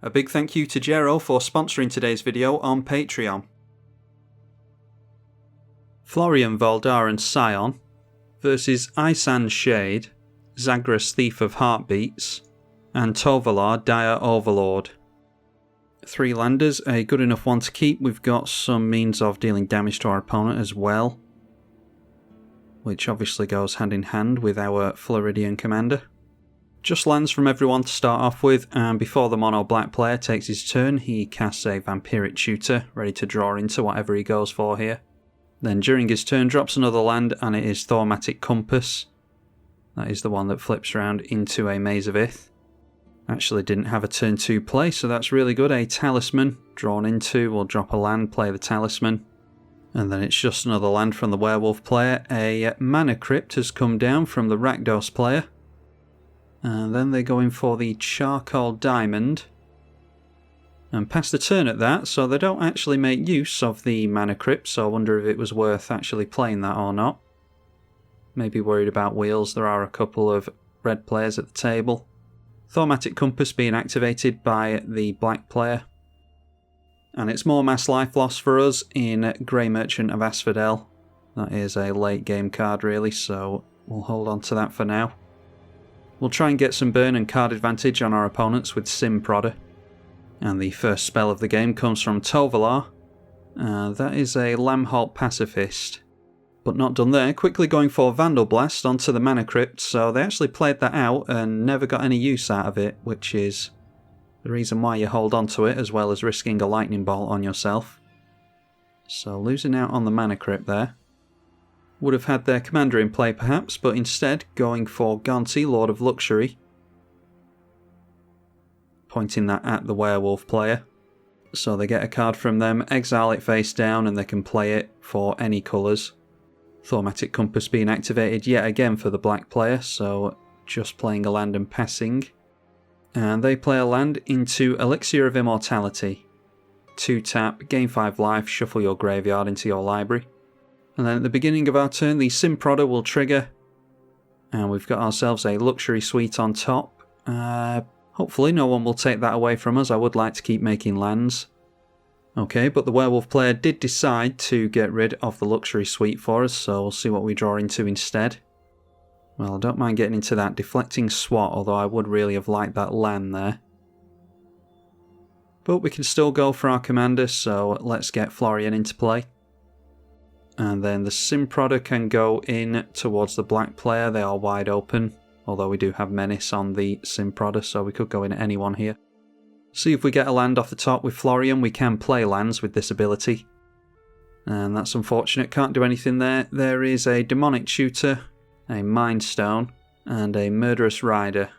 A big thank you to Jero for sponsoring today's video on Patreon. Florian Voldaren Scion versus Isan Shade, Zagras Thief of Heartbeats, and Tovalar Dire Overlord. 3 landers, a good enough one to keep. We've got some means of dealing damage to our opponent as well, which obviously goes hand in hand with our Floridian commander. Just lands from everyone to start off with, and before the mono black player takes his turn, he casts a Vampiric Tutor, ready to draw into whatever he goes for here. Then during his turn drops another land, and it is Thaumatic Compass. That is the one that flips around into a Maze of Ith. Actually didn't have a turn 2 play, so that's really good. A Talisman, drawn into, will drop a land, play the Talisman. And then it's just another land from the Werewolf player. A Mana Crypt has come down from the Rakdos player. And then they go in for the Charcoal Diamond. And pass the turn at that, so they don't actually make use of the Mana Crypt, so I wonder if it was worth actually playing that or not. Maybe worried about wheels, there are a couple of red players at the table. Thaumatic Compass being activated by the black player. And it's more mass life loss for us in Grey Merchant of Asphodel. That is a late game card really, so we'll hold on to that for now. We'll try and get some burn and card advantage on our opponents with Sim Prodder. And the first spell of the game comes from Tovalar. That is a Lamholt Pacifist. But not done there, quickly going for Vandal Blast onto the Mana Crypt, so they actually played that out and never got any use out of it, which is the reason why you hold on to it, as well as risking a Lightning Bolt on yourself. So losing out on the Mana Crypt there. Would have had their commander in play perhaps, but instead going for Gonti, Lord of Luxury. Pointing that at the Werewolf player. So they get a card from them, exile it face down, and they can play it for any colours. Thaumatic Compass being activated yet again for the black player, so just playing a land and passing. And they play a land into Elixir of Immortality. 2 tap, gain 5 life, shuffle your graveyard into your library. And then at the beginning of our turn, the Sim Prodder will trigger. And we've got ourselves a Luxury Suite on top. Hopefully no one will take that away from us. I would like to keep making lands. Okay, but the Werewolf player did decide to get rid of the Luxury Suite for us, so we'll see what we draw into instead. Well, I don't mind getting into that Deflecting Swat, although I would really have liked that land there. But we can still go for our commander, so let's get Florian into play. And then the Sim Prodder can go in towards the black player. They are wide open, although we do have Menace on the Sim Prodder, so we could go in at anyone here. See if we get a land off the top with Florian. We can play lands with this ability. And that's unfortunate, can't do anything there. There is a Demonic Tutor, a Mind Stone, and a Murderous Rider.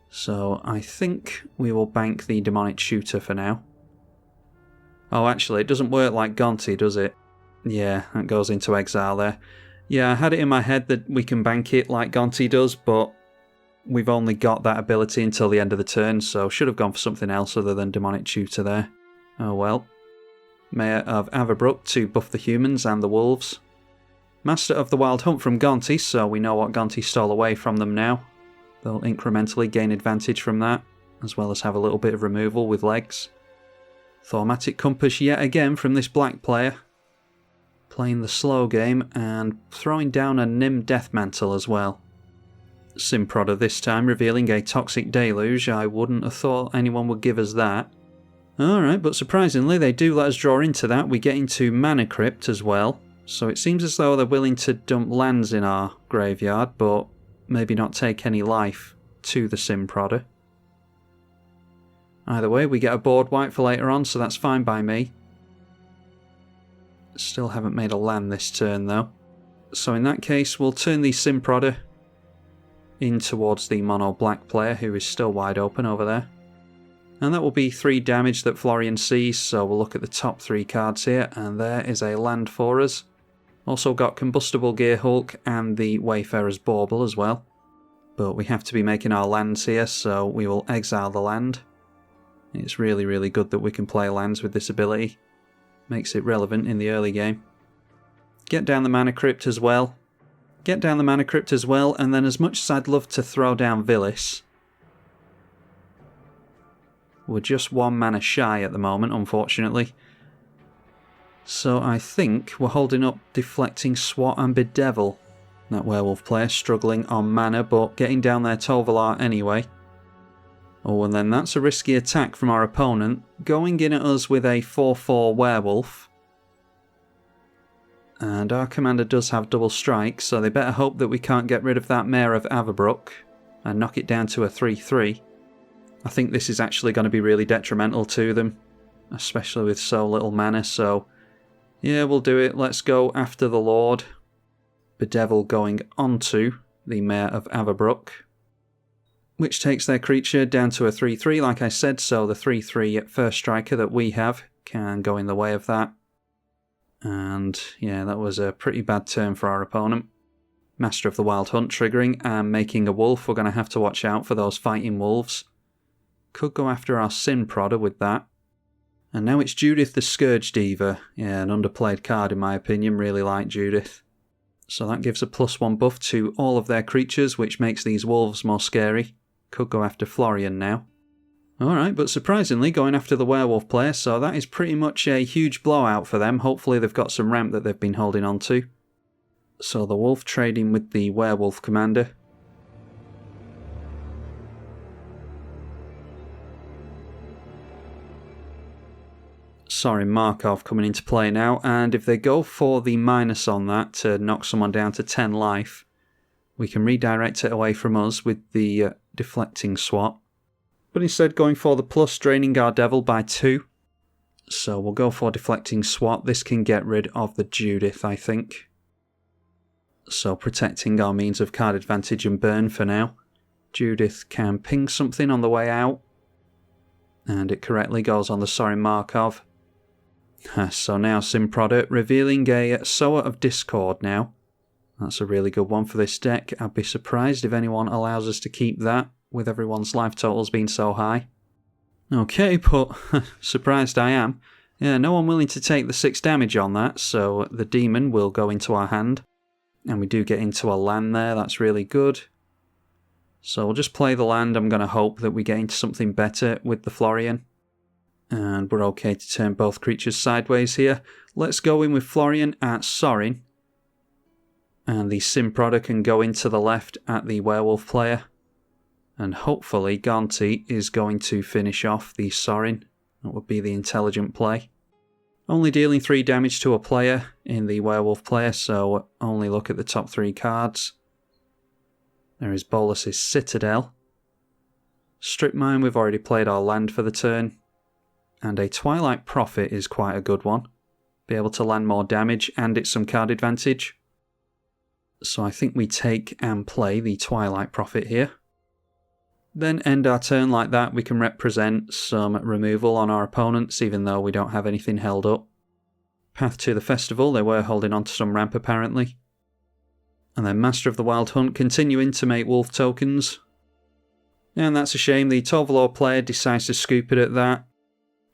So I think we will bank the Demonic Tutor for now. Oh, actually, it doesn't work like Gonti, does it? Yeah, that goes into exile there. Yeah, I had it in my head that we can bank it like Gonti does, but we've only got that ability until the end of the turn, so should have gone for something else other than Demonic Tutor there. Oh well. Mayor of Averbrook to buff the humans and the wolves. Master of the Wild Hunt from Gonti, so we know what Gonti stole away from them now. They'll incrementally gain advantage from that, as well as have a little bit of removal with legs. Thaumatic Compass yet again from this black player. Playing the slow game and throwing down a Nim Deathmantle as well. Sim Prodder this time revealing a Toxic Deluge. I wouldn't have thought anyone would give us that. Alright, but surprisingly they do let us draw into that. We get into Mana Crypt as well. So it seems as though they're willing to dump lands in our graveyard, but maybe not take any life to the Sim Prodder. Either way, we get a board wipe for later on, so that's fine by me. Still haven't made a land this turn though. So in that case, we'll turn the Sim Prodder in towards the mono black player, who is still wide open over there. And that will be 3 damage that Florian sees, so we'll look at the top 3 cards here, and there is a land for us. Also got Combustible Gearhulk and the Wayfarer's Bauble as well. But we have to be making our lands here, so we will exile the land. It's really, really good that we can play lands with this ability. Makes it relevant in the early game. Get down the Mana Crypt as well. And then as much as I'd love to throw down Villis, We're just 1 mana shy at the moment, unfortunately. So I think we're holding up Deflecting Swat and Bedevil. That werewolf player struggling on mana, but getting down their Tovolar anyway. Oh, and then that's a risky attack from our opponent, going in at us with a 4/4 werewolf. And our commander does have double strike, so they better hope that we can't get rid of that Mayor of Averbrook and knock it down to a 3/3. I think this is actually going to be really detrimental to them, especially with so little mana, so yeah, we'll do it. Let's go after the Lord. Bedevil going onto the Mayor of Averbrook, which takes their creature down to a 3/3, like I said, so the 3/3 first striker that we have can go in the way of that. And yeah, that was a pretty bad turn for our opponent. Master of the Wild Hunt triggering and making a wolf. We're going to have to watch out for those fighting wolves. Could go after our Sin Prodder with that. And now it's Judith the Scourge Diva. Yeah, an underplayed card in my opinion. Really like Judith. So that gives a +1 buff to all of their creatures, which makes these wolves more scary. Could go after Florian now. Alright, but surprisingly going after the werewolf player, so that is pretty much a huge blowout for them. Hopefully they've got some ramp that they've been holding on to. So the wolf trading with the werewolf commander. Sorin Markov coming into play now, and if they go for the minus on that to knock someone down to 10 life, we can redirect it away from us with the Deflecting Swat. But instead going for the plus, draining our Devil by 2. So we'll go for Deflecting Swat. This can get rid of the Judith, I think. So protecting our means of card advantage and burn for now. Judith can ping something on the way out. And it correctly goes on the Sorin Markov. So now Sin Prodder revealing a Sower of Discord now. That's a really good one for this deck. I'd be surprised if anyone allows us to keep that, with everyone's life totals being so high. Okay, but surprised I am. Yeah, no one willing to take the 6 damage on that, so the demon will go into our hand. And we do get into a land there, that's really good. So we'll just play the land. I'm going to hope that we get into something better with the Florian. And we're okay to turn both creatures sideways here. Let's go in with Florian at Sorin. And the Sin Prodder can go into the left at the werewolf player. And hopefully Gonti is going to finish off the Sorin. That would be the intelligent play. Only dealing 3 damage to a player in the werewolf player, so only look at the top 3 cards. There is Bolas's Citadel. Strip Mine, we've already played our land for the turn. And a Twilight Prophet is quite a good one. Be able to land more damage and it's some card advantage. So I think we take and play the Twilight Prophet here. Then end our turn like that. We can represent some removal on our opponents, even though we don't have anything held up. Path to the Festival, they were holding on to some ramp apparently. And then Master of the Wild Hunt continuing to make wolf tokens. And that's a shame, the Tovolar player decides to scoop it at that.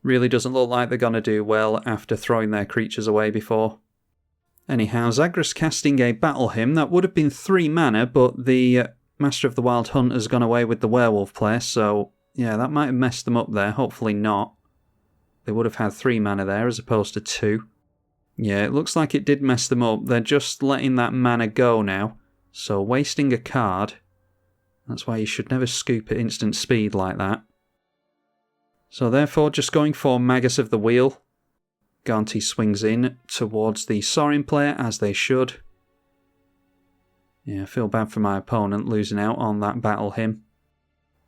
Really doesn't look like they're going to do well after throwing their creatures away before. Anyhow, Zagras casting a Battle Hymn. That would have been 3 mana, but the Master of the Wild Hunt has gone away with the werewolf player, so yeah, that might have messed them up there. Hopefully not. They would have had 3 mana there as opposed to 2. Yeah, it looks like it did mess them up. They're just letting that mana go now, so wasting a card. That's why you should never scoop at instant speed like that. So therefore, just going for Magus of the Wheel. Gonti swings in towards the Sorin player, as they should. Yeah, I feel bad for my opponent losing out on that Battle Hymn.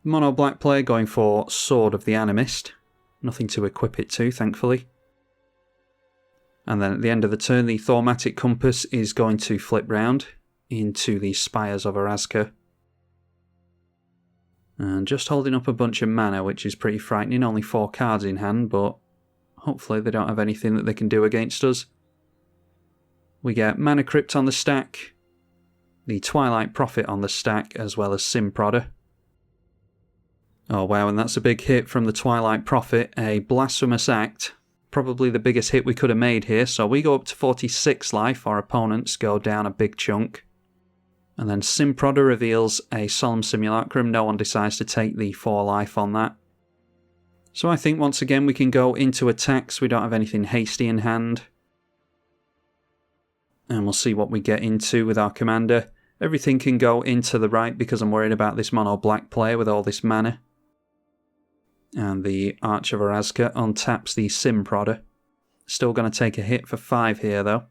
Mono black player going for Sword of the Animist. Nothing to equip it to, thankfully. And then at the end of the turn, the Thaumatic Compass is going to flip round into the Spires of Orazca. And just holding up a bunch of mana, which is pretty frightening. Only 4 cards in hand, but hopefully they don't have anything that they can do against us. We get Mana Crypt on the stack, the Twilight Prophet on the stack, as well as Sin Prodder. Oh wow, and that's a big hit from the Twilight Prophet, a Blasphemous Act. Probably the biggest hit we could have made here, so we go up to 46 life, our opponents go down a big chunk. And then Sin Prodder reveals a Solemn Simulacrum, no one decides to take the 4 life on that. So I think once again we can go into attacks. We don't have anything hasty in hand. And we'll see what we get into with our commander. Everything can go into the right because I'm worried about this mono black player with all this mana. And the Arch of Orazca untaps the Sim Prodder. Still going to take a hit for 5 here though.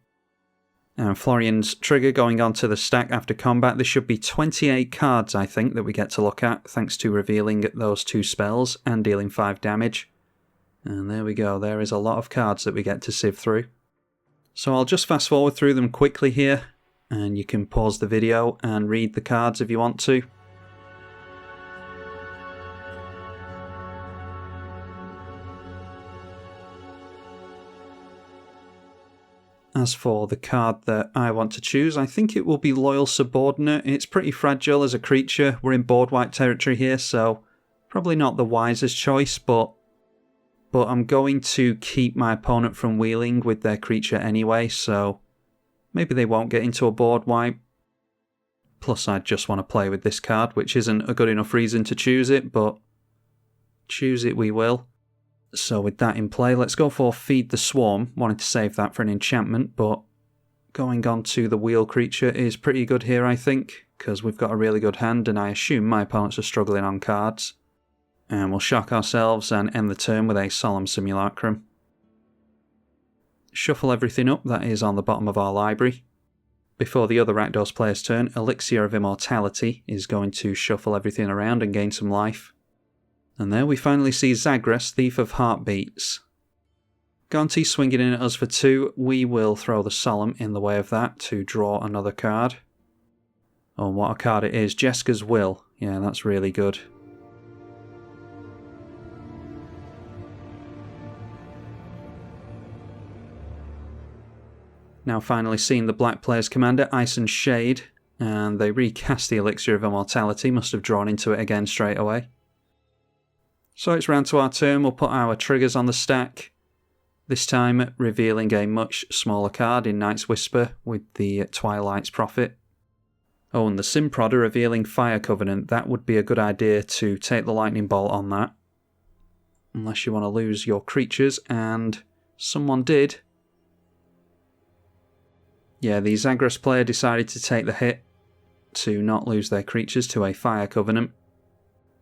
And Florian's trigger going onto the stack after combat. This should be 28 cards, I think, that we get to look at, thanks to revealing those 2 spells and dealing 5 damage. And there we go, there is a lot of cards that we get to sieve through. So I'll just fast forward through them quickly here, and you can pause the video and read the cards if you want to. As for the card that I want to choose, I think it will be Loyal Subordinate. It's pretty fragile as a creature. We're in board wipe territory here, so probably not the wisest choice, but I'm going to keep my opponent from wheeling with their creature anyway, so maybe they won't get into a board wipe. Plus I just want to play with this card, which isn't a good enough reason to choose it, but choose it we will. So with that in play, let's go for Feed the Swarm. Wanted to save that for an enchantment, but going on to the wheel creature is pretty good here, I think, because we've got a really good hand, and I assume my opponents are struggling on cards. And we'll shock ourselves and end the turn with a Solemn Simulacrum. Shuffle everything up that is on the bottom of our library. Before the other Rakdos player's turn, Elixir of Immortality is going to shuffle everything around and gain some life. And there we finally see Zagras, Thief of Heartbeats. Gonti swinging in at us for 2. We will throw the Solemn in the way of that to draw another card. Oh, what a card it is. Jeska's Will. Yeah, that's really good. Now finally seeing the black player's commander, Ice and Shade. And they recast the Elixir of Immortality. Must have drawn into it again straight away. So it's round to our turn, we'll put our triggers on the stack, this time revealing a much smaller card in Night's Whisper with the Twilight's Prophet. Oh, and the Sim Prodder revealing Fire Covenant, that would be a good idea to take the Lightning Bolt on that. Unless you want to lose your creatures, and someone did. Yeah, the Zagras player decided to take the hit to not lose their creatures to a Fire Covenant.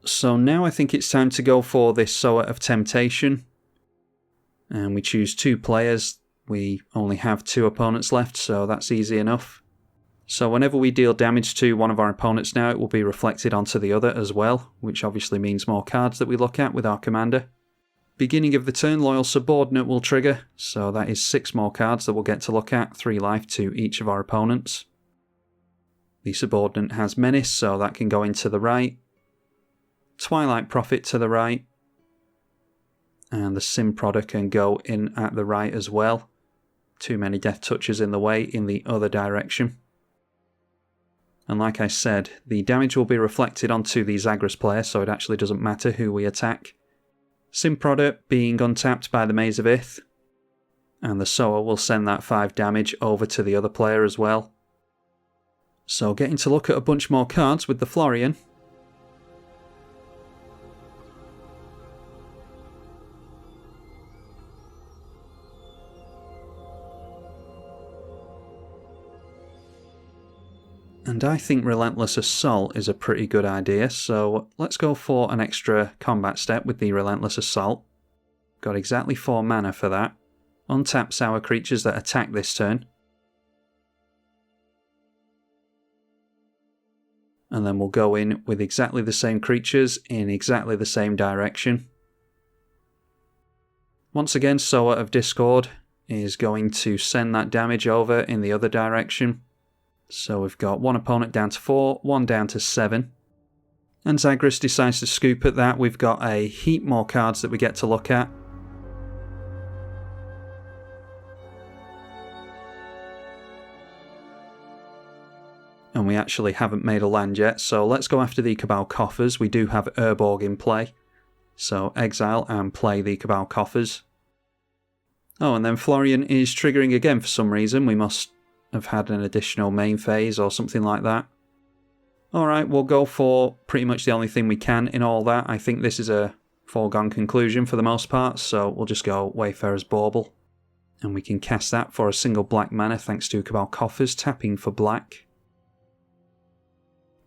So now I think it's time to go for this Sower of Temptation. And we choose 2 players. We only have 2 opponents left, so that's easy enough. So whenever we deal damage to one of our opponents now, it will be reflected onto the other as well, which obviously means more cards that we look at with our commander. Beginning of the turn, Loyal Subordinate will trigger, so that is 6 more cards that we'll get to look at, 3 life to each of our opponents. The Subordinate has Menace, so that can go into the right. Twilight Prophet to the right, and the Sim Prodder can go in at the right as well. Too many death touches in the way in the other direction. And like I said, the damage will be reflected onto the Zagras player, so it actually doesn't matter who we attack. Sim Prodder being untapped by the Maze of Ith, and the Sower will send that 5 damage over to the other player as well. So getting to look at a bunch more cards with the Florian. And I think Relentless Assault is a pretty good idea, so let's go for an extra combat step with the Relentless Assault. Got exactly 4 mana for that. Untaps our creatures that attack this turn. And then we'll go in with exactly the same creatures in exactly the same direction. Once again, Sower of Discord is going to send that damage over in the other direction. So we've got 1 opponent down to 4, 1 down to 7. And Zagras decides to scoop at that. We've got a heap more cards that we get to look at. And we actually haven't made a land yet, so let's go after the Cabal Coffers. We do have Urborg in play. So exile and play the Cabal Coffers. Oh, and then Florian is triggering again for some reason. We must have had an additional main phase or something like that. Alright, we'll go for pretty much the only thing we can in all that. I think this is a foregone conclusion for the most part, so we'll just go Wayfarer's Bauble. And we can cast that for a single black mana thanks to Cabal Coffers, tapping for black.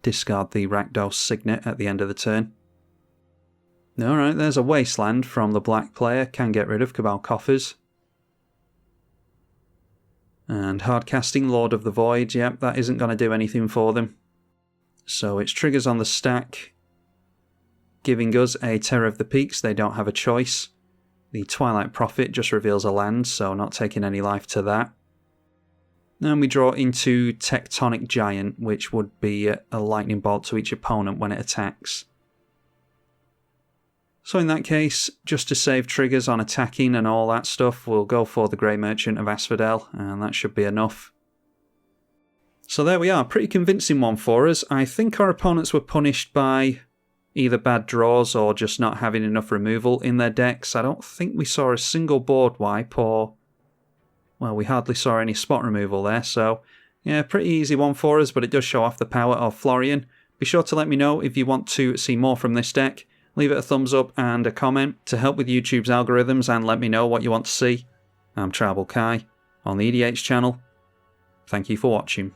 Discard the Rakdos Signet at the end of the turn. Alright, there's a Wasteland from the black player, can get rid of Cabal Coffers. And hard casting Lord of the Void, yep, that isn't going to do anything for them. So it's triggers on the stack, giving us a Terror of the Peaks, they don't have a choice. The Twilight Prophet just reveals a land, so not taking any life to that. And we draw into Tectonic Giant, which would be a lightning bolt to each opponent when it attacks. So in that case, just to save triggers on attacking and all that stuff, we'll go for the Grey Merchant of Asphodel, and that should be enough. So there we are, pretty convincing one for us. I think our opponents were punished by either bad draws or just not having enough removal in their decks. I don't think we saw a single board wipe or, well, we hardly saw any spot removal there, so yeah, pretty easy one for us, but it does show off the power of Florian. Be sure to let me know if you want to see more from this deck. Leave it a thumbs up and a comment to help with YouTube's algorithms and let me know what you want to see. I'm tribalkai on the EDH channel. Thank you for watching.